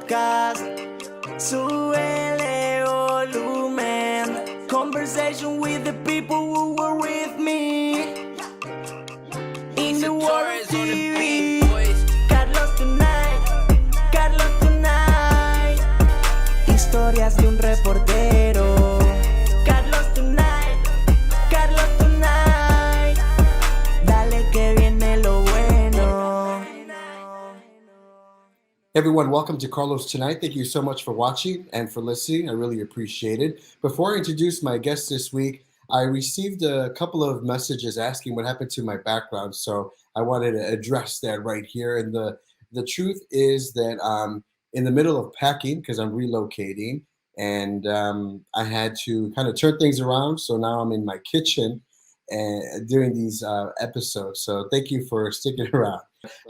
podcast. Súbele volumen. Conversation with the people who were with me. In the world of TV. Carlos tonight. Historias de un reportero. Carlos tonight. Dale que viene lo bueno. Everyone, welcome to Carlos Tonight. Thank you so much for watching and for listening. I really appreciate it. Before I introduce my guest this week, I received a couple of messages asking what happened to my background, so I wanted to address that right here. And the truth is that I'm in the middle of packing because I'm relocating, and I had to kind of turn things around. So now I'm in my kitchen and doing these episodes. So thank you for sticking around.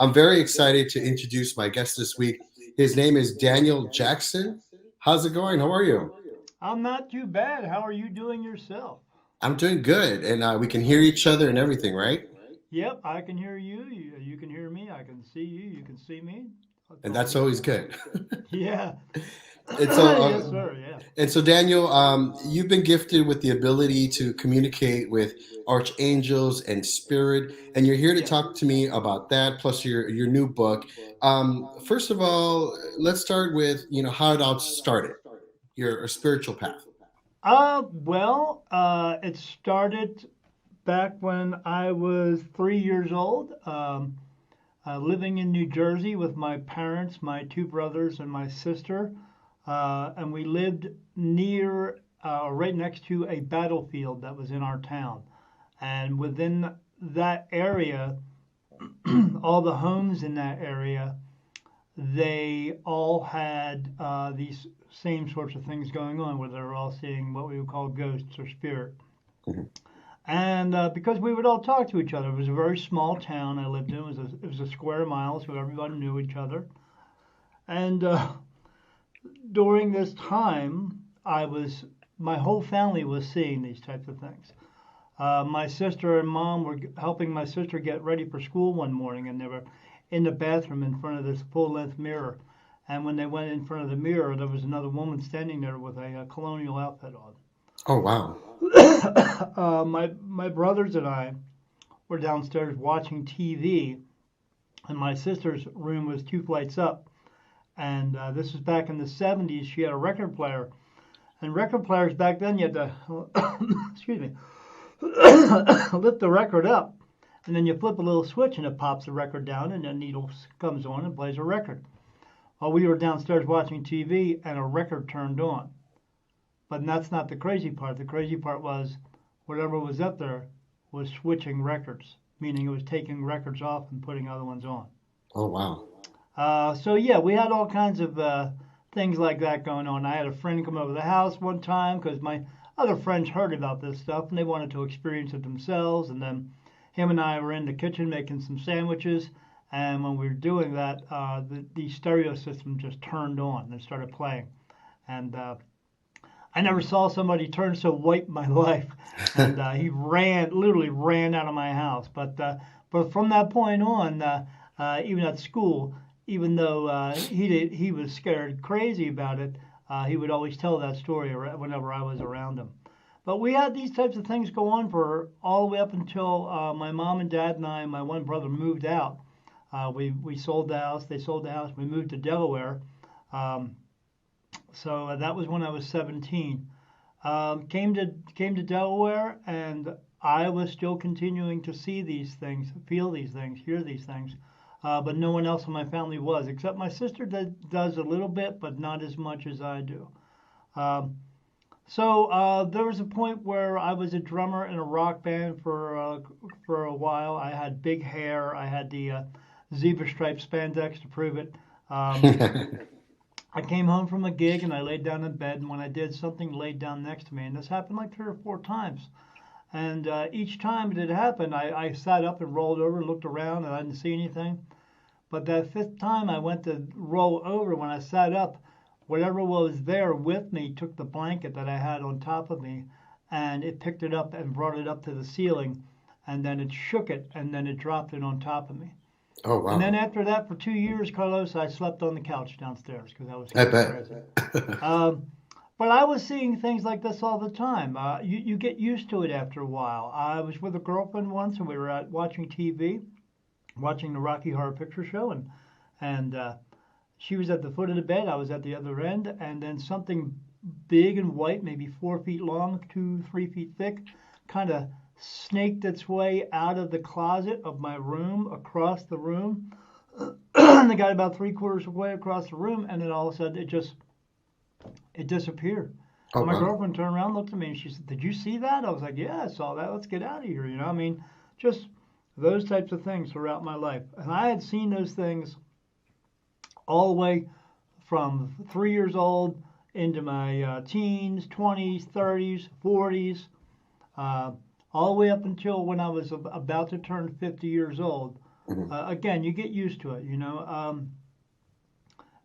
I'm very excited to introduce my guest this week. His name is Daniel Jackson. How's it going? How are you? I'm not too bad. How are you doing yourself? I'm doing good, and we can hear each other and everything, right? Yep, I can hear you. You can hear me. I can see you. You can see me. And that's always good. Yeah. And so, Yes, sir. Yeah. and so, Daniel, you've been gifted with the ability to communicate with archangels and spirit, and you're here to talk to me about that, plus your new book. First of all, let's start with how it all started, your spiritual path. It started back when I was 3 years old, living in New Jersey with my parents, my two brothers, and my sister. And we lived right next to a battlefield that was in our town. And within that area, all the homes in that area, they all had these same sorts of things going on, where they were all seeing what we would call ghosts or spirit. Mm-hmm. And because we would all talk to each other, it was a very small town I lived in. It was a square mile, so everybody knew each other. And during this time, my whole family was seeing these types of things. My sister and mom were helping my sister get ready for school one morning, and they were in the bathroom in front of this full-length mirror. And when they went in front of the mirror, there was another woman standing there with a colonial outfit on. Oh, wow. My brothers and I were downstairs watching TV, and my sister's room was 2 flights up. And this was back in the 70s. She had a record player. And record players back then, you had to, excuse me, lift the record up. And then you flip a little switch and it pops the record down, and the needle comes on and plays a record. Well, we were downstairs watching TV and a record turned on. But that's not the crazy part. The crazy part was whatever was up there was switching records, meaning it was taking records off and putting other ones on. Oh, wow. We had all kinds of things like that going on. I had a friend come over the house one time because my other friends heard about this stuff and they wanted to experience it themselves. And then him and I were in the kitchen making some sandwiches. And when we were doing that, the stereo system just turned on and started playing. And I never saw somebody turn so white in my life. And he literally ran out of my house. But from that point on, even at school, even though he was scared crazy about it, he would always tell that story whenever I was around him. But we had these types of things go on for all the way up until my mom and dad and I and my one brother moved out. We sold the house. They sold the house. We moved to Delaware. So that was when I was 17. Came to Delaware, and I was still continuing to see these things, feel these things, hear these things. But no one else in my family was, except my sister does a little bit, but not as much as I do. So there was a point where I was a drummer in a rock band for a while. I had big hair. I had the zebra stripe spandex to prove it. I came home from a gig and I laid down in bed, and when I did, something laid down next to me, and this happened like 3 or 4 times. And each time it had happened, I sat up and rolled over and looked around, and I didn't see anything. But that 5th time I went to roll over, when I sat up, whatever was there with me took the blanket that I had on top of me, and it picked it up and brought it up to the ceiling, and then it shook it, and then it dropped it on top of me. Oh, And then wow. after that, for 2 years, Carlos, I slept on the couch downstairs because I was I scared bet. crazy. Um, but I was seeing things like this all the time. You get used to it after a while. I was with a girlfriend once, and we were watching TV, watching the Rocky Horror Picture Show, and she was at the foot of the bed. I was at the other end, and then something big and white, maybe 4 feet long, 3 feet thick, kind of snaked its way out of the closet of my room across the room. And it got about three-quarters of the way across the room, and then all of a sudden it disappeared. Oh, And my wow. girlfriend turned around, looked at me, and she said, "Did you see that?" I was like, "Yeah, I saw that. Let's get out of here." I mean, just those types of things throughout my life, and I had seen those things all the way from 3 years old into my teens, 20s, 30s, 40s, uh, all the way up until when I was about to turn 50 years old. Mhm. Again, you get used to it.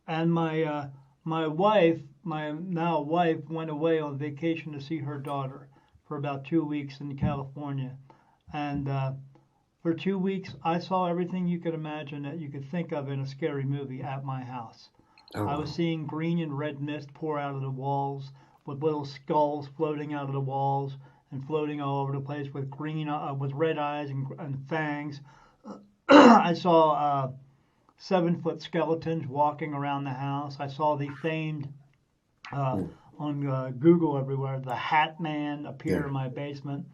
And my wife, my now wife, went away on vacation to see her daughter for about 2 weeks in California, and for 2 weeks I saw everything you could imagine that you could think of in a scary movie at my house. Oh, I was wow. seeing green and red mist pour out of the walls, with little skulls floating out of the walls and floating all over the place with with red eyes and fangs. I saw 7-foot skeletons walking around the house. I saw the famed uh, Mm. on Google everywhere, the Hat Man Yeah. appear in my basement.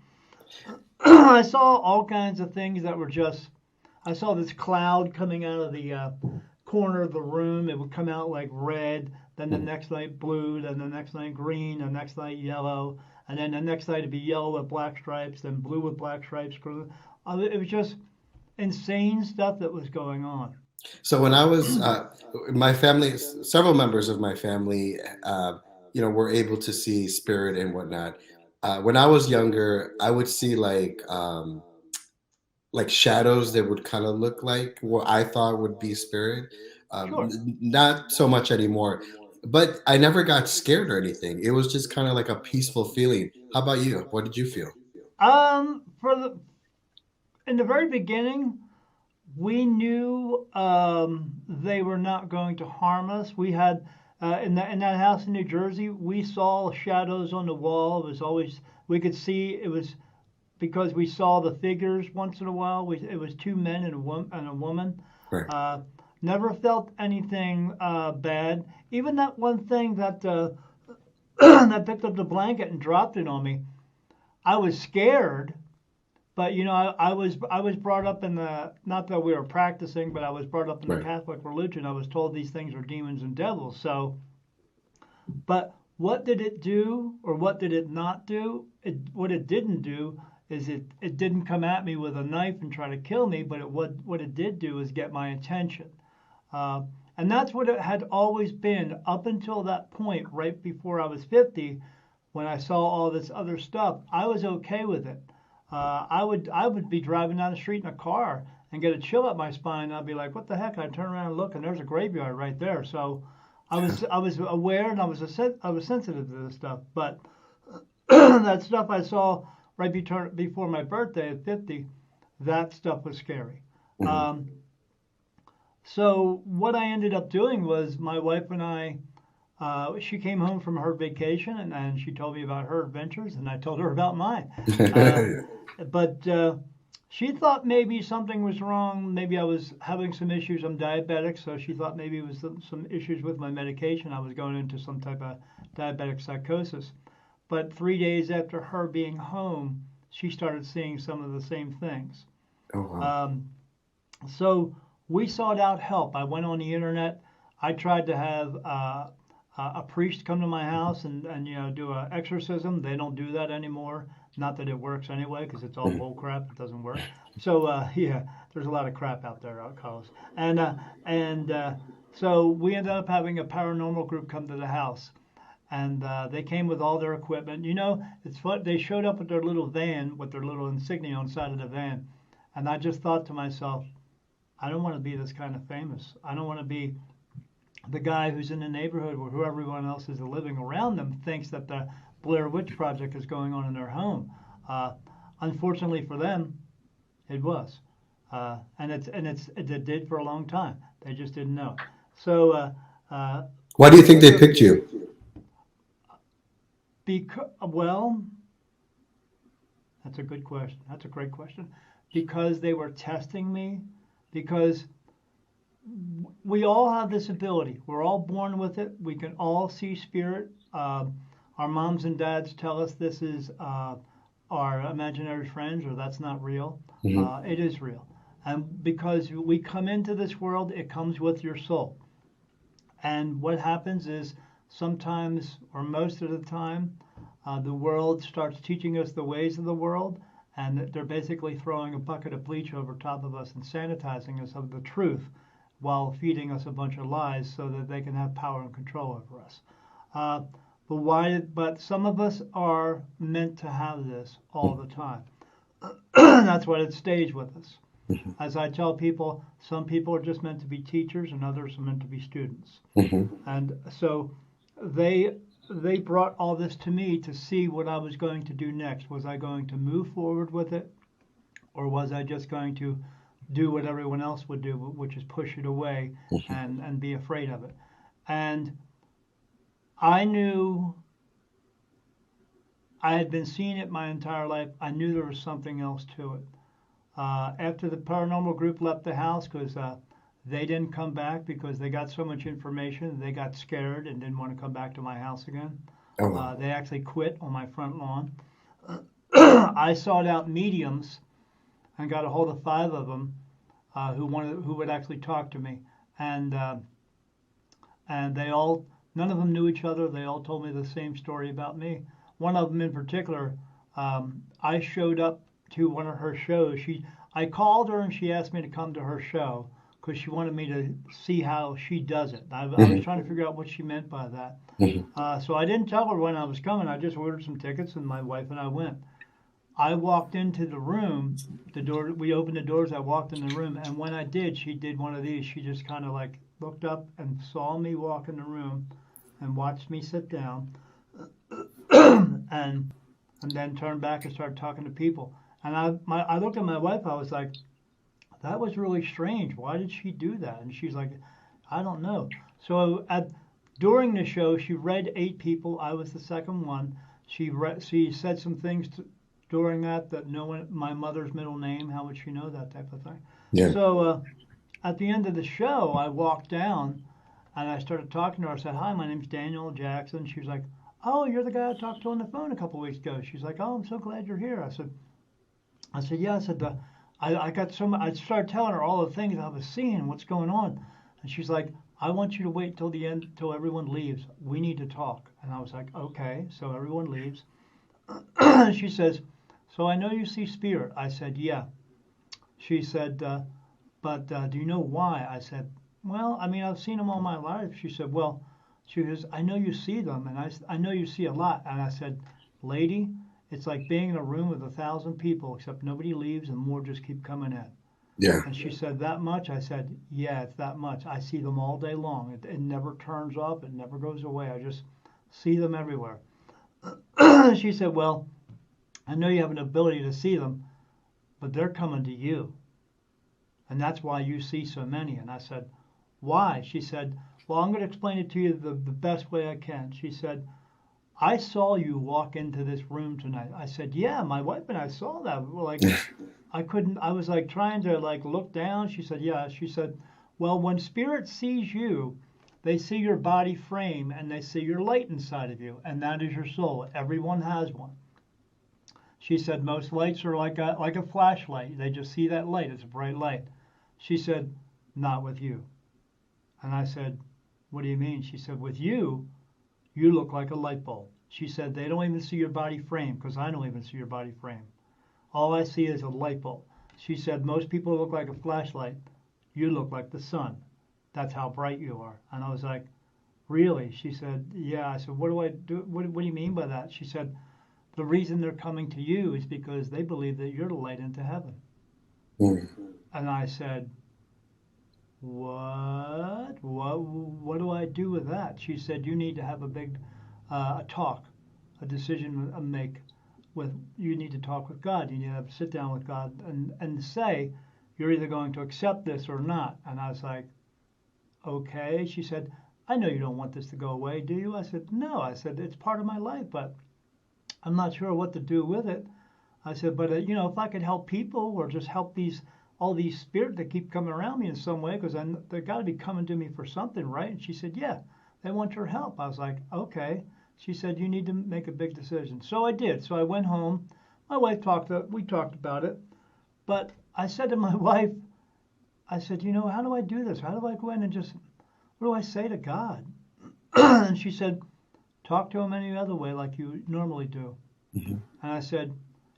I saw all kinds of things that were just. I saw this cloud coming out of the corner of the room. It would come out like red, then the Mm. next night blue, then the next night green, the next night yellow, and then the next night it'd be yellow with black stripes, then blue with black stripes. It was just insane stuff that was going on. So when I was, my family, several members of my family, were able to see spirit and whatnot. When I was younger, I would see like shadows that would kind of look like what I thought would be spirit. Sure. Not so much anymore, but I never got scared or anything. It was just kind of like a peaceful feeling. How about you? What did you feel? For the in the very beginning, we knew they were not going to harm us. We had in that house in New Jersey, we saw shadows on the wall. It was always we could see it was because we saw the figures once in a while. It was two men and a woman. Right. Uh, Never felt anything bad. Even that one thing that that picked up the blanket and dropped it on me. I was scared, but I was brought up in the not that we were practicing, but I was brought up in the Right. Catholic religion. I was told these things are demons and devils. So, but what did it do, or what did it not do? What it didn't do is it didn't come at me with a knife and try to kill me, but what it did do is get my attention. Uh, and that's what it had always been up until that point, right before I was 50, when I saw all this other stuff. I was okay with it. I would be driving down the street in a car and get a chill up my spine. I'd be like, "What the heck?" I'd turn around and look, and there's a graveyard right there. So I was aware, and I was sensitive to this stuff. But that stuff I saw before my birthday at 50, that stuff was scary. Mhm. Um, so what I ended up doing was my wife and I. She came home from her vacation, and she told me about her adventures, and I told her about mine. Uh, but she thought maybe something was wrong. Maybe I was having some issues. I'm diabetic, so she thought maybe it was some issues with my medication. I was going into some type of diabetic psychosis. But 3 days after her being home, she started seeing some of the same things. Oh, wow. Um, so we sought out help. I went on the internet. I tried to have a priest come to my house and do an exorcism. They don't do that anymore. Not that it works anyway, because it's all Mhm. bull crap. It doesn't work. So yeah, there's a lot of crap out there, Carlos. And so we ended up having a paranormal group come to the house, and they came with all their equipment. It's fun. They showed up with their little van with their little insignia on the side of the van, and I just thought to myself, I don't want to be this kind of famous. I don't want to be the guy who's in the neighborhood where who everyone else is living around them thinks that the Blair Witch Project is going on in their home. Uh, Unfortunately for them, it was. It did for a long time. They just didn't know. So Why do you think they picked you? well, that's a good question. That's a great question. Because they were testing me. Because we all have this ability. We're all born with it. We can all see spirit. Our moms and dads tell us this is our imaginary friends, or that's not real. It is real. And because we come into this world, it comes with your soul. And what happens is sometimes, or most of the time, the world starts teaching us the ways of the world, and they're basically throwing a bucket of bleach over top of us and sanitizing us of the truth while feeding us a bunch of lies so that they can have power and control over us. But some of us are meant to have this all the time. That's why it stays with us. As I tell people, some people are just meant to be teachers and others are meant to be students. And so they brought all this to me to see what I was going to do next. Was I going to move forward with it, or was I just going to do what everyone else would do, which is push it away and be afraid of it? And I knew I had been seeing it my entire life. I knew there was something else to it. After the paranormal group left the house, because they didn't come back because they got so much information, they got scared and didn't want to come back to my house again. Oh, wow. They actually quit on my front lawn. I sought out mediums and got a hold of 5 of them who would actually talk to me, and they all, none of them knew each other. They all told me the same story about me. One of them in particular, I showed up to one of her shows. I called her and she asked me to come to her show because she wanted me to see how she does it. I was trying to figure out what she meant by that. So I didn't tell her when I was coming. I just ordered some tickets and my wife and I went. I walked into the room, we opened the doors, I walked in the room, and when I did, she did one of these. She just kind of like looked up and saw me walk in the room and watched me sit down and then turned back and started talking to people. And I looked at my wife, I was like, that was really strange. Why did she do that? And she's like, I don't know. So during the show, she read 8 people. I was the second one. She said some things during that no one, my mother's middle name, how would she know that type of thing? Yeah. So at the end of the show, I walked down and I started talking to her. I said, hi, my name's Daniel Jackson. She was like, oh, you're the guy I talked to on the phone a couple weeks ago. She's like, oh, I'm so glad you're here. I said, yeah. I said, I got so much. I started telling her all the things I was seeing, what's going on, and she's like, I want you to wait till the end, till everyone leaves. We need to talk. And I was like, okay. So everyone leaves. She says, so I know you see spirit. I said, yeah. She said, but do you know why? I said, well, I mean, I've seen them all my life. She said, well, she goes, I know you see them, and I know you see a lot. And I said, lady, it's like being in a room with 1,000 people, except nobody leaves and more just keep coming in. Yeah. And she said, that much? I said, yeah, it's that much. I see them all day long. It never turns up. It never goes away. I just see them everywhere. She said, well, I know you have an ability to see them, but they're coming to you. And that's why you see so many. And I said, why? She said, well, I'm going to explain it to you the best way I can. She said, I saw you walk into this room tonight. I said, yeah, my wife and I saw that. Like, I was like trying to like look down. She said, yeah. She said, well, when spirit sees you, they see your body frame and they see your light inside of you. And that is your soul. Everyone has one. She said, most lights are like a flashlight. They just see that light. It's a bright light. She said, not with you. And I said, what do you mean? She said, with you, you look like a light bulb. She said, they don't even see your body frame because I don't even see your body frame. All I see is a light bulb. She said, most people look like a flashlight. You look like the sun. That's how bright you are. And I was like, really? She said, yeah. I said, what do I do? What do you mean by that? She said, the reason they're coming to you is because they believe that you're the light into heaven. And I said, what? What do I do with that? She said, you need to have a big talk, a decision to make. You need to talk with God. You need to sit down with God and say, you're either going to accept this or not. And I was like, okay. She said, I know you don't want this to go away, do you? I said, no. I said, it's part of my life, but I'm not sure what to do with it. I said, but if I could help people or just help all these spirits that keep coming around me in some way, because they've got to be coming to me for something, right? And she said, yeah, they want your help. I was like, okay. She said, you need to make a big decision. So I did. So I went home. My wife we talked about it. But I said to my wife, I said, how do I do this? How do I go in and what do I say to God? And she said, talk to him any other way like you normally do. Mm-hmm. And I said,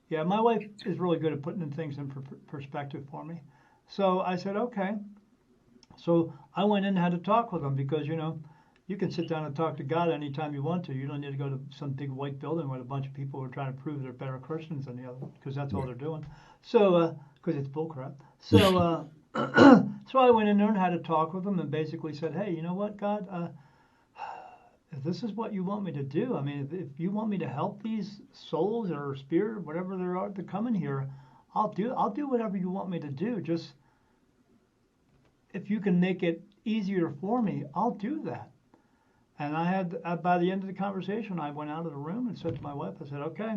yeah, my wife is really good at putting things in perspective for me. So I said, okay. So I went in and had to talk with him because, you can sit down and talk to God anytime you want to. You don't need to go to some big white building with a bunch of people who are trying to prove they're better Christians than the other, because that's all they're doing. So, because it's bullcrap. So, so I went in there and had to talk with him and basically said, hey, you know what, God? If this is what you want me to do, I mean, if you want me to help these souls or spirit or whatever they are that come in here, I'll do whatever you want me to do. Just if you can make it easier for me, I'll do that. And I had, by the end of the conversation, I went out of the room and said to my wife, I said, okay,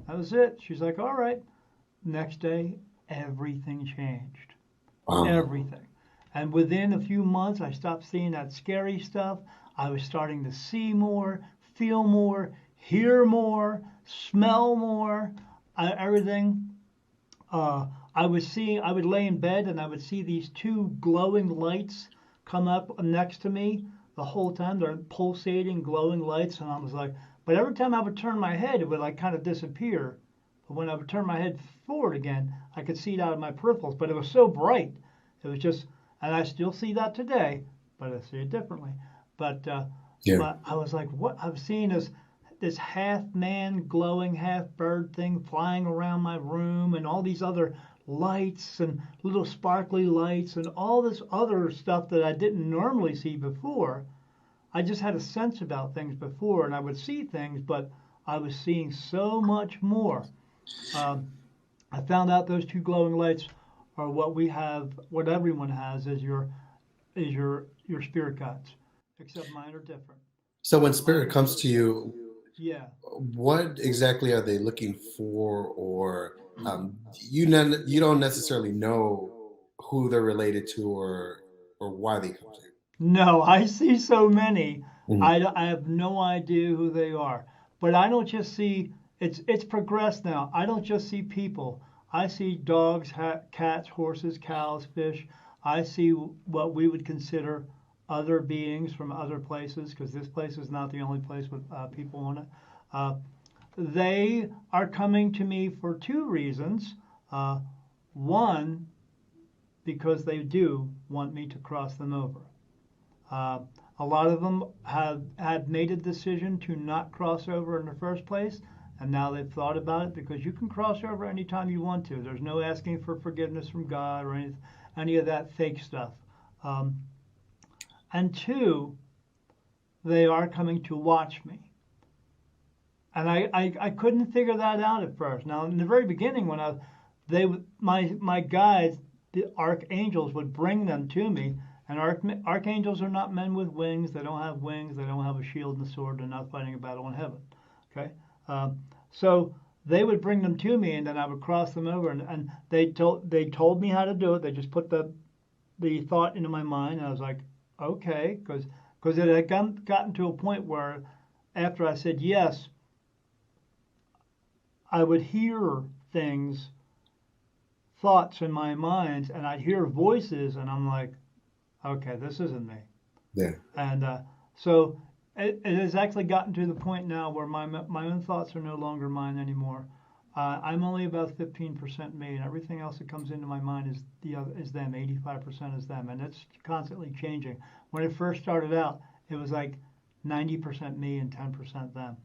that was it. She's like, all right. Next day, everything changed. Everything. And within a few months, I stopped seeing that scary stuff. I was starting to see more, feel more, hear more, smell more, everything. I would lay in bed and I would see these two glowing lights come up next to me the whole time. They're pulsating, glowing lights. And I was like, but every time I would turn my head, it would like kind of disappear. But when I would turn my head forward again, I could see it out of my peripherals. But it was so bright. It was just, and I still see that today, but I see it differently. But but I was like, what I'm seeing is this half man glowing, half bird thing flying around my room, and all these other lights and little sparkly lights and all this other stuff that I didn't normally see before. I just had a sense about things before, and I would see things, but I was seeing so much more. I found out those two glowing lights are what we have, what everyone has is your spirit guides, except mine are different. So when spirit comes to you, Yeah. what exactly are they looking for, or you don't necessarily know who they're related to or why they come to you? No, I see so many. Mhm. I have no idea who they are. But I don't just see, it's progressed now. I don't just see people. I see dogs, cats, horses, cows, fish. I see what we would consider other beings from other places, because this place is not the only place with people on it. They are coming to me for two reasons. One, because they do want me to cross them over. A lot of them have had made a decision to not cross over in the first place, and now they've thought about it, because you can cross over anytime you want to. There's no asking for forgiveness from God or any of that fake stuff. And two, they are coming to watch me. And I couldn't figure that out at first. Now, in the very beginning, when my guides, the archangels, would bring them to me. And archangels are not men with wings. They don't have wings. They don't have a shield and a sword. They're not fighting a battle in heaven. Okay, so they would bring them to me, and then I would cross them over. And they told me how to do it. They just put the thought into my mind. And I was like, okay, because it had gotten to a point where after I said yes, I would hear things, thoughts in my mind, and I'd hear voices, and I'm like, okay, this isn't me. Yeah. And so it has actually gotten to the point now where my own thoughts are no longer mine anymore. I'm only about 15% me, and everything else that comes into my mind is them. 85% is them, and it's constantly changing. When it first started out, it was like 90% me and 10% them.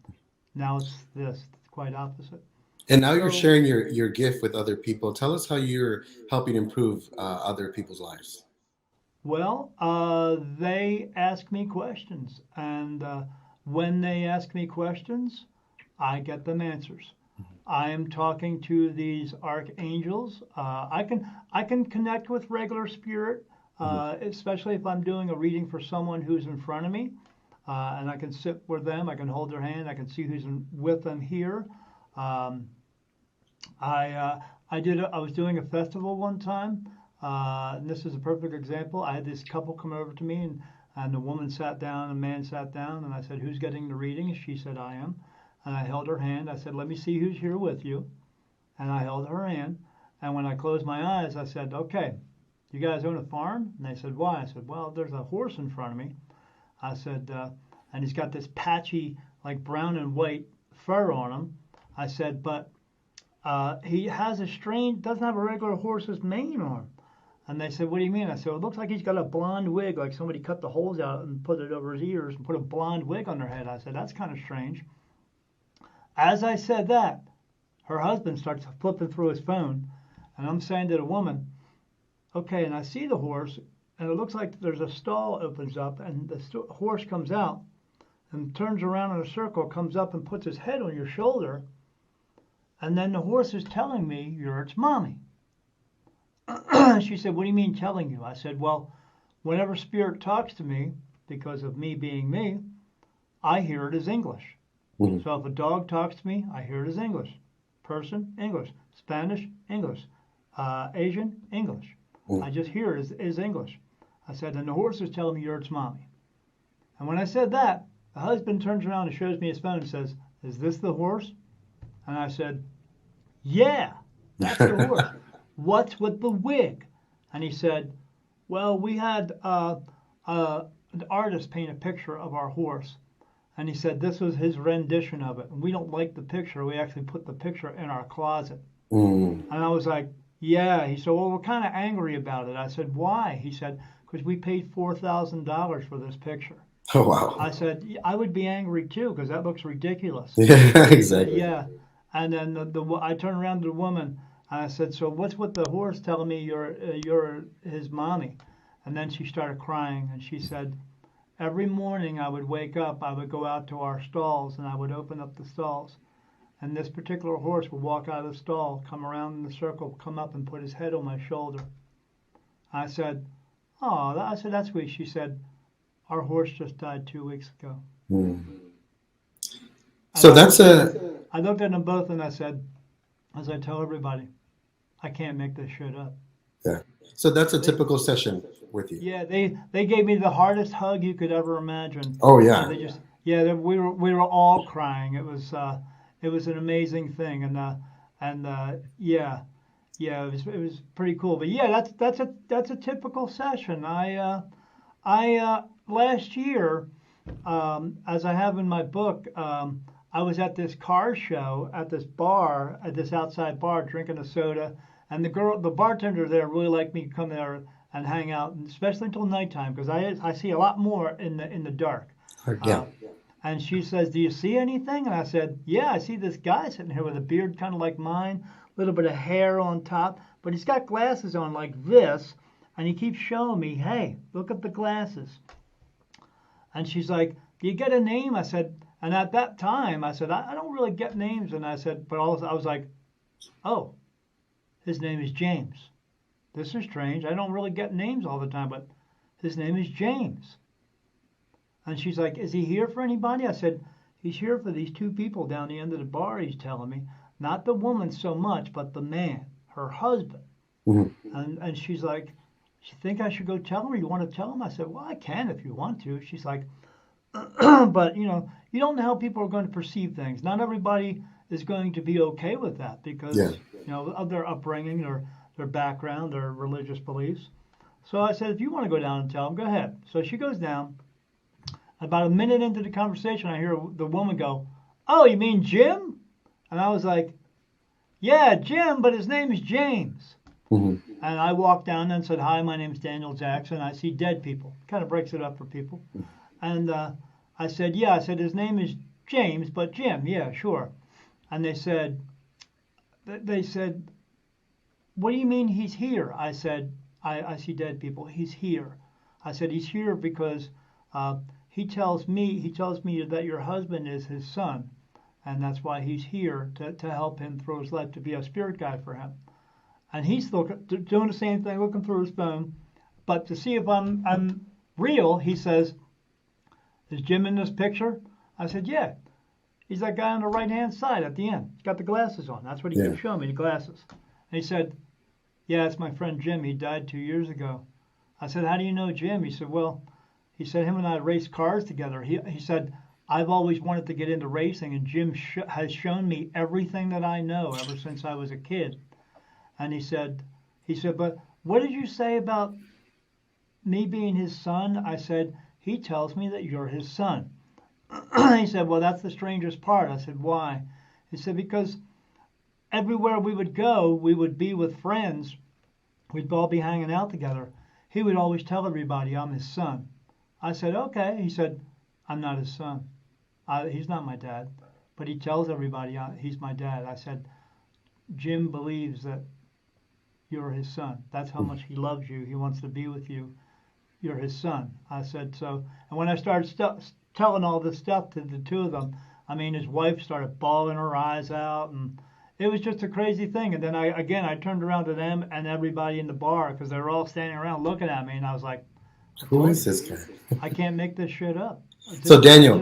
Now it's this. It's quite opposite. And now you're sharing your gift with other people. Tell us how you're helping improve other people's lives. Well, they ask me questions, and when they ask me questions, I get them answers. I am talking to these archangels. I can connect with regular spirit, especially if I'm doing a reading for someone who's in front of me, and I can sit with them. I can hold their hand. I can see who's with them here. Um, I was doing a festival one time, and this is a perfect example. I had this couple come over to me, and the woman sat down, and the man sat down, and I said, "Who's getting the reading?" She said, "I am." And I held her hand. I said, "Let me see who's here with you." And I held her hand. And when I closed my eyes, I said, "Okay, you guys own a farm?" And they said, "Why?" I said, "Well, there's a horse in front of me." I said, and he's got this patchy, like brown and white fur on him. I said, but he has doesn't have a regular horse's mane on him. And they said, "What do you mean?" I said, "Well, it looks like he's got a blonde wig, like somebody cut the holes out and put it over his ears and put a blonde wig on their head." I said, "That's kind of strange." As I said that, her husband starts flipping through his phone, and I'm saying to the woman, "Okay," and I see the horse, and it looks like there's a stall opens up, and the horse comes out and turns around in a circle, comes up and puts his head on your shoulder, and then the horse is telling me, "You're its mommy." She said, "What do you mean telling you?" I said, "Well, whenever spirit talks to me, because of me being me, I hear it as English. Mhm. So if a dog talks to me, I hear it as English. Person, English. Spanish, English. Asian, English. Mhm. I just hear it as English." I said, "And the horse is telling me you're its mommy." And when I said that, the husband turns around and shows me his phone and says, "Is this the horse?" And I said, "Yeah, that's the horse. What's with the wig?" And he said, "Well, we had an artist paint a picture of our horse. And he said this was his rendition of it. And we don't like the picture. We actually put the picture in our closet." Mm. And I was like, "Yeah." He said, "Well, we're kind of angry about it." I said, "Why?" He said, "Because we paid $4,000 for this picture." Oh, wow. I said, "I would be angry too, because that looks ridiculous." Yeah, He said, exactly. "Yeah." And then I turned around to the woman and I said, "So what's with the horse telling me you're his mommy?" And then she started crying and she said, "Every morning I would wake up, I would go out to our stalls and I would open up the stalls. And this particular horse would walk out of the stall, come around in the circle, come up and put his head on my shoulder." I said, "Oh," I said, "that's sweet." She said, "Our horse just died 2 weeks ago." Mm. And So that's a I looked at them both and I said, as I tell everybody, I can't make this shit up. yeah. So that's a They, typical session with you. yeah, they gave me the hardest hug you could ever imagine. Oh yeah. They just, yeah, we were all crying. It was an amazing thing, and yeah, yeah, it was pretty cool. But yeah, that's a typical session. I last year, as I have in my book, I was at this car show at this bar, at this outside bar, drinking a soda, and the bartender there really liked me to come there and hang out, and especially until nighttime, because I see a lot more in the dark. Yeah. Uh, and she says, "Do you see anything?" And I said, "Yeah, I see this guy sitting here with a beard kind of like mine, a little bit of hair on top, but he's got glasses on like this, and he keeps showing me, 'Hey, look at the glasses.'" And she's like, "Do you get a name?" I said, and at that time, I said, I don't really get names. And I said, but also, I was like, "Oh, his name is James. This is strange. I don't really get names all the time, but his name is James." And she's like, "Is he here for anybody?" I said, "He's here for these two people down the end of the bar," he's telling me. "Not the woman so much, but the man, her husband." Mhm. And she's like, "You think I should go tell him, or you want to tell him?" I said, "Well, I can if you want to." She's like, "But you don't know how people are going to perceive things. Not everybody is going to be okay with that because Yeah. of their upbringing or their background, their religious beliefs." So I said, "If you want to go down and tell them, go ahead." So she goes down. About a minute into the conversation, I hear the woman go, "Oh, you mean Jim?" And I was like, "Yeah, Jim, but his name is James." Mhm. And I walked down and said, "Hi, my name's Daniel Jackson. I see dead people." Kind of breaks it up for people. And I said, "Yeah," I said, "his name is James, but Jim, yeah, sure." And they said, "What do you mean he's here?" I said, I see dead people. He's here." I said, "He's here because he tells me that your husband is his son, and that's why he's here to help him through his life, to be a spirit guide for him. And he's doing the same thing, looking through his phone, but to see if I'm real, he says, "Is Jim in this picture?" I said, "Yeah." He's that guy on the right-hand side at the end. He's got the glasses on. That's what he keeps showing me, the glasses. And he said, "Yeah, it's my friend Jim. He died 2 years ago." I said, "How do you know Jim?" He said, "Well," he said, "him and I raced cars together." He said, "I've always wanted to get into racing, and Jim has shown me everything that I know ever since I was a kid." And he said, "But what did you say about me being his son?" I said, "He tells me that you're his son." He said, "Well, that's the strangest part." I said, "Why?" He said, "Because everywhere we would go, we would be with friends. We'd all be hanging out together. He would always tell everybody I'm his son." I said, "Okay." He said, "I'm not his son. He's not my dad. But he tells everybody he's my dad." I said, "Jim believes that you're his son. That's how much he loves you. He wants to be with you. You're his son." I said, "So," and when I started telling all this stuff to the two of them, I mean, his wife started bawling her eyes out, and it was just a crazy thing. And then I turned around to them and everybody in the bar, because they were all standing around looking at me, and I was like, Who is this guy? I can't make this shit up. So Daniel,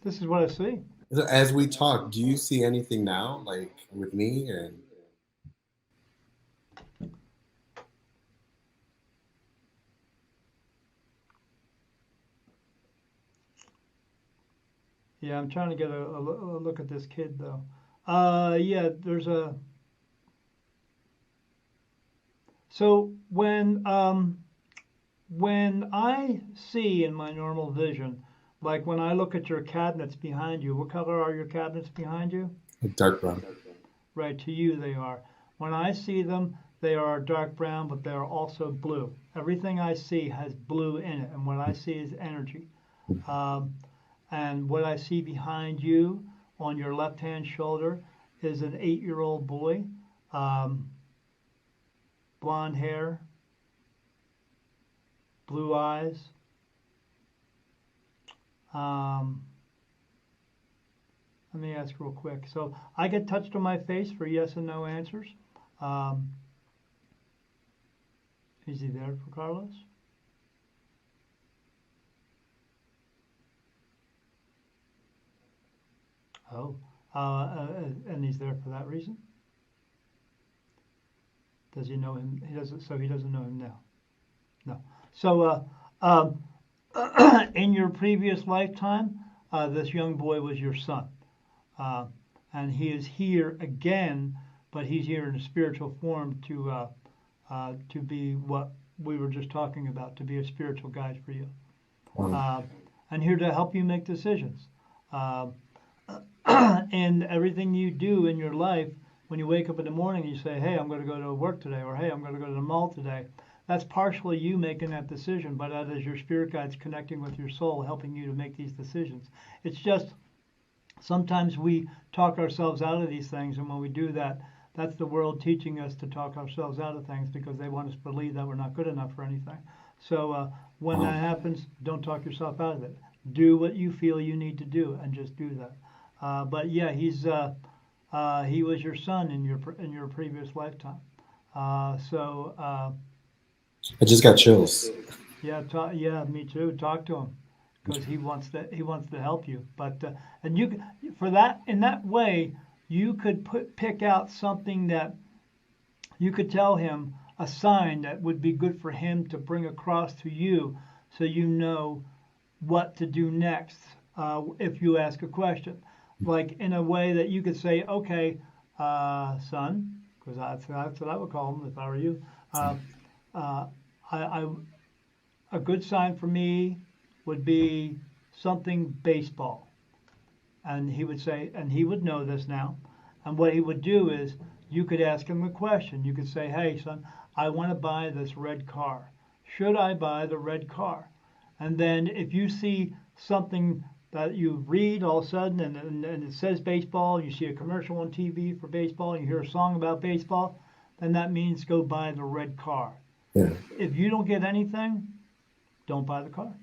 this is what I see. as we talk, do you see anything now, like with me? And Yeah, I'm trying to get a look at this kid though. Yeah, there's a. So when I see in my normal vision, like when I look at your cabinets behind you, what color are your cabinets behind you? dark brown. Right, to you they are. When I see them, they are dark brown, but they are also blue. Everything I see has blue in it, and what I see is energy. And what I see behind you on your left-hand shoulder is an 8-year-old boy, blonde hair, blue eyes. Let me ask real quick. So I get touched on my face for yes and no answers. Is he there for Carlos? Oh, and he's there for that reason? Does he know him? He doesn't. So he doesn't know him now. No. So, in your previous lifetime, this young boy was your son, and he is here again, but he's here in a spiritual form to be what we were just talking about, to be a spiritual guide for you, and here to help you make decisions. And everything you do in your life, when you wake up in the morning, you say, "Hey, I'm going to go to work today," or "Hey, I'm going to go to the mall today." That's partially you making that decision, but that is your spirit guides connecting with your soul, helping you to make these decisions. It's just sometimes we talk ourselves out of these things, and when we do that, that's the world teaching us to talk ourselves out of things because they want us to believe that we're not good enough for anything. So when that happens, don't talk yourself out of it. Do what you feel you need to do, and just do that. But yeah, he was your son in your previous lifetime. I just got chills. Yeah, me too. Talk to him because he wants to help you. But and you for that in that way you could pick out something that you could tell him, a sign that would be good for him to bring across to you, so you know what to do next if you ask a question. Like in a way that you could say, "Okay, son," because that's what I would call him if I were you. A good sign for me would be something baseball. And he would say, and he would know this now. And what he would do is, you could ask him a question. You could say, "Hey, son, I want to buy this red car. Should I buy the red car?" And then if you see something that you read all of a sudden and it says baseball, you see a commercial on TV for baseball, and you hear a song about baseball, then that means go buy the red car. Yeah. If you don't get anything, don't buy the car.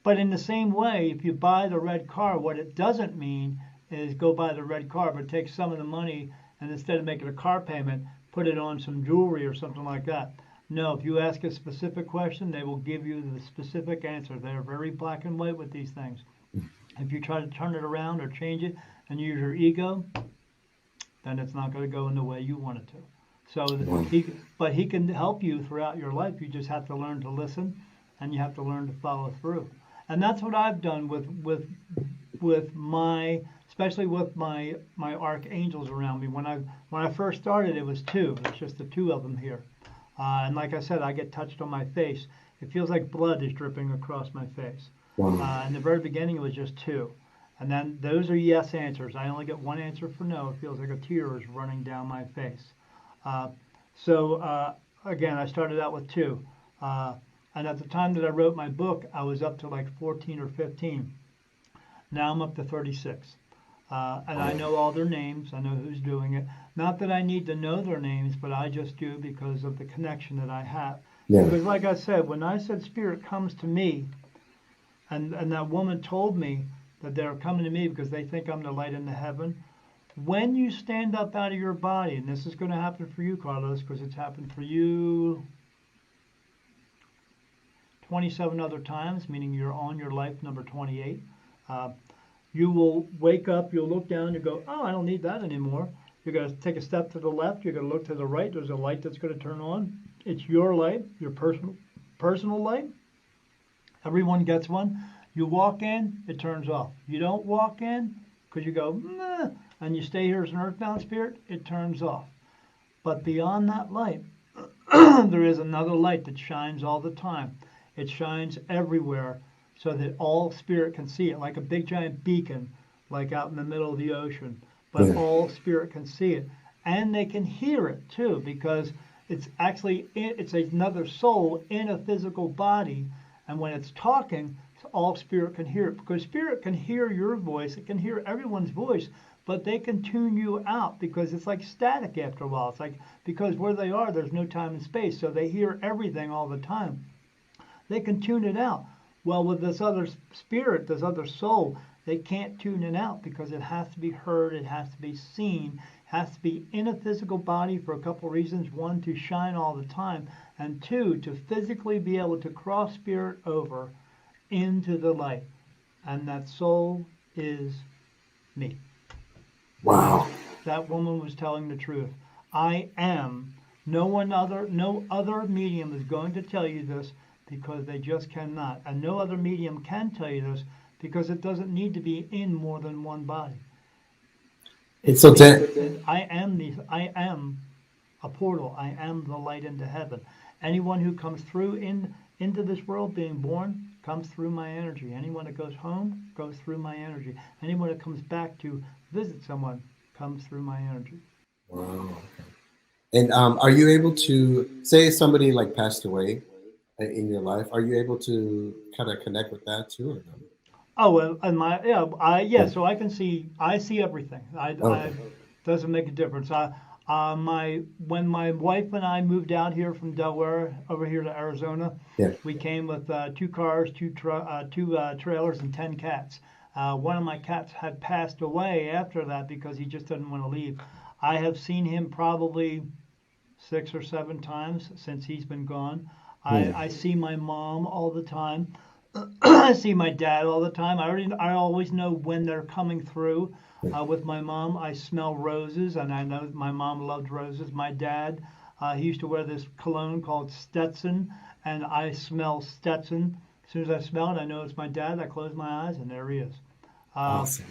But in the same way, if you buy the red car, what it doesn't mean is go buy the red car, but take some of the money and instead of making a car payment, put it on some jewelry or something like that. No, if you ask a specific question, they will give you the specific answer. They're very black and white with these things. If you try to turn it around or change it and use your ego, then it's not going to go in the way you want it to. So he can help you throughout your life. You just have to learn to listen, and you have to learn to follow through. And that's what I've done with my, especially with my archangels around me. When I first started, it was two. It's just the two of them here. And like I said, I get touched on my face. It feels like blood is dripping across my face. Wow. In the very beginning, it was just two. And then those are yes answers. I only get one answer for no. It feels like a tear is running down my face. Again, I started out with two. And at the time that I wrote my book, I was up to like 14 or 15. Now I'm up to 36. And I know all their names. I know who's doing it. Not that I need to know their names, but I just do because of the connection that I have. Yeah. Because like I said, when I said spirit comes to me, and that woman told me that they're coming to me because they think I'm the light in the heaven, when you stand up out of your body, and this is going to happen for you, Carlos, because it's happened for you 27 other times, meaning you're on your life number 28. You will wake up, you'll look down, you go, oh, I don't need that anymore. You're going to take a step to the left, you're going to look to the right, there's a light that's going to turn on. It's your light, your personal light. Everyone gets one. You walk in, it turns off. You don't walk in because you go, nah, and you stay here as an earthbound spirit, it turns off. But beyond that light, there is another light that shines all the time. It shines everywhere so that all spirit can see it, like a big giant beacon, like out in the middle of the ocean. But all spirit can see it. And they can hear it too, because it's another soul in a physical body. And when it's talking, all spirit can hear it, because spirit can hear your voice, it can hear everyone's voice, but they can tune you out because it's like static after a while. It's like, because where they are, there's no time and space, so they hear everything all the time. They can tune it out. Well, with this other spirit, this other soul, they can't tune it out because it has to be heard, it has to be seen, it has to be in a physical body for a couple of reasons. One, to shine all the time, and two, to physically be able to cross spirit over into the light. And that soul is me. Wow. That woman was telling the truth. I am. No other medium is going to tell you this because they just cannot. And no other medium can tell you this because it doesn't need to be in more than one body. I am a portal. I am the light into heaven. Anyone who comes through into this world being born comes through my energy. Anyone that goes home goes through my energy. Anyone that comes back to visit someone comes through my energy. Wow. And are you able to, say somebody like passed away in your life, are you able to kind of connect with that too, or no? Oh, and so I see everything. Doesn't make a difference. When my wife and I moved out here from Delaware over here to Arizona, we came with 2 cars, 2 trailers, and 10 cats. One of my cats had passed away after that because he just didn't want to leave. I have seen him probably 6 or 7 times since he's been gone. I see my mom all the time. I see my dad all the time. I always know when they're coming through. With my mom, I smell roses, and I know my mom loved roses. My dad, he used to wear this cologne called Stetson, and I smell Stetson. As soon as I smell it, I know it's my dad. I close my eyes, and there he is. Awesome.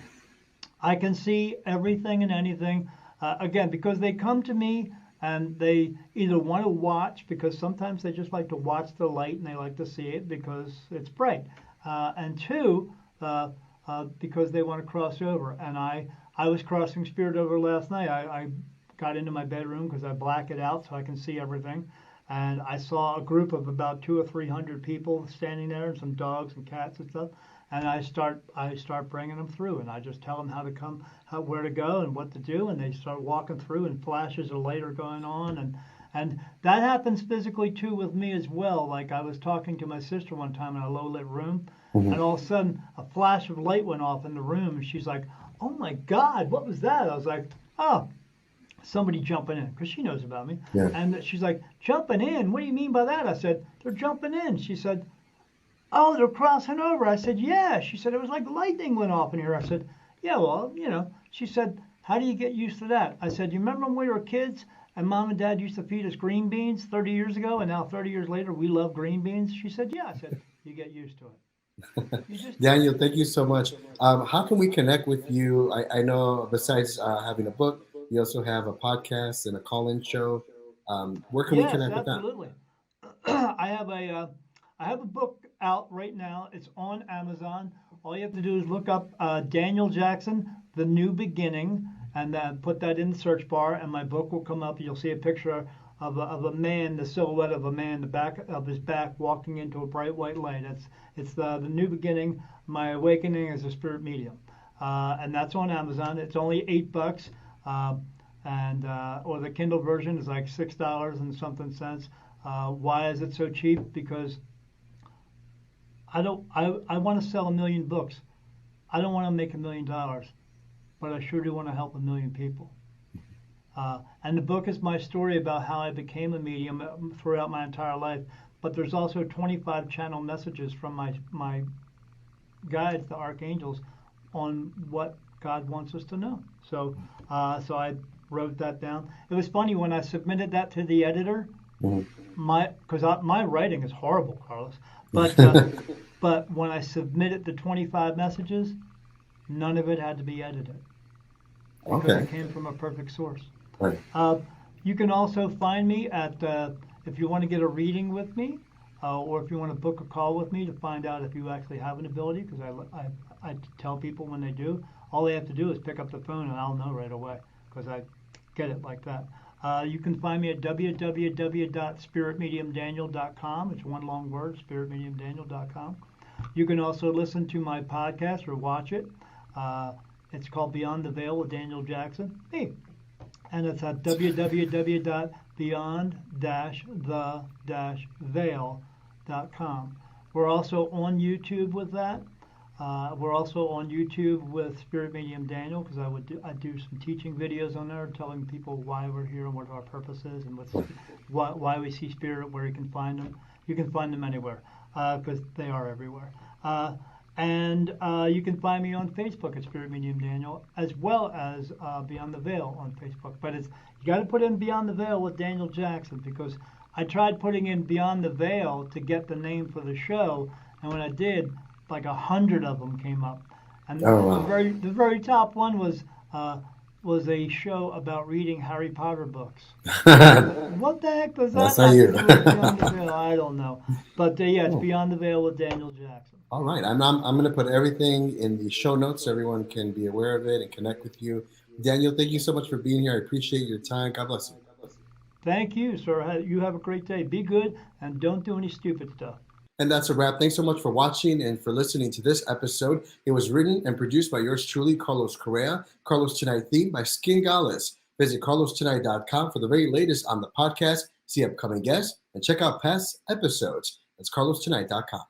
I can see everything and anything. Again, because they come to me, and they either want to watch, because sometimes they just like to watch the light and they like to see it because it's bright. And two, because they want to cross over. And I was crossing spirit over last night. I got into my bedroom because I black it out so I can see everything. And I saw a group of about 200 or 300 people standing there, and some dogs and cats and stuff. And I start bringing them through, and I just tell them how to come, where to go, and what to do, and they start walking through, and flashes of light are going on, and that happens physically too with me as well. Like I was talking to my sister one time in a low lit room, and all of a sudden a flash of light went off in the room, and she's like, oh my God, what was that? I was like, oh, somebody jumping in, because she knows about me. Yeah. And she's like, jumping in? What do you mean by that? I said, they're jumping in. She said, oh, they're crossing over. I said, yeah. She said, it was like lightning went off in here. I said, yeah, well, you know. She said, how do you get used to that? I said, you remember when we were kids and mom and dad used to feed us green beans 30 years ago, and now 30 years later we love green beans? She said, yeah. I said, you get used to it. You just do. Daniel, thank you so much. How can we connect with you? I know besides having a book, you also have a podcast and a call-in show. Where can we Yes, connect with that? absolutely. I have a book out right now. It's on Amazon. All you have to do is look up Daniel Jackson, The New Beginning, and put that in the search bar, and my book will come up. You'll see a picture of a man, the silhouette of a man, the back of his back walking into a bright white light. It's the New Beginning, My Awakening as a Spirit Medium, and that's on Amazon. It's only $8. And or the Kindle version is like $6 and something cents. Why is it so cheap? Because I want to sell 1 million books. I don't want to make $1 million, but I sure do want to help 1 million people. And the book is my story about how I became a medium throughout my entire life. But there's also 25 channel messages from my guides, the archangels, on what God wants us to know. So I wrote that down. It was funny when I submitted that to the editor. Mhm. My writing is horrible, Carlos. But but when I submitted the 25 messages, none of it had to be edited because Okay. it came from a perfect source. Right. You can also find me at if you want to get a reading with me, or if you want to book a call with me to find out if you actually have an ability, because I tell people when they do. All they have to do is pick up the phone and I'll know right away because I get it like that. You can find me at www.spiritmediumdaniel.com. It's one long word, spiritmediumdaniel.com. You can also listen to my podcast or watch it. It's called Beyond the Veil with Daniel Jackson. Hey. And it's at www.beyond-the-veil.com. We're also on YouTube with that. We're also on YouTube with Spirit Medium Daniel because I do some teaching videos on there telling people why we're here and what our purpose is and why we see spirit, where you can find them. You can find them anywhere because they are everywhere. And you can find me on Facebook at Spirit Medium Daniel, as well as Beyond the Veil on Facebook. But you got to put in Beyond the Veil with Daniel Jackson because I tried putting in Beyond the Veil to get the name for the show, and when I did, like 100 of them came up. And Oh, wow. the very top one was a show about reading Harry Potter books. What the heck does that That's not have you. to do with Beyond the Veil? I don't know. But yeah, it's Oh. Beyond the Veil with Daniel Jackson. All right. I'm going to put everything in the show notes so everyone can be aware of it and connect with you. Daniel, thank you so much for being here. I appreciate your time. God bless you. Thank you, sir. You have a great day. Be good and don't do any stupid stuff. And that's a wrap. Thanks so much for watching and for listening to this episode. It was written and produced by yours truly, Carlos Correa. Carlos Tonight theme by Skin Gales. Visit carlostonight.com for the very latest on the podcast, see upcoming guests, and check out past episodes. That's carlostonight.com.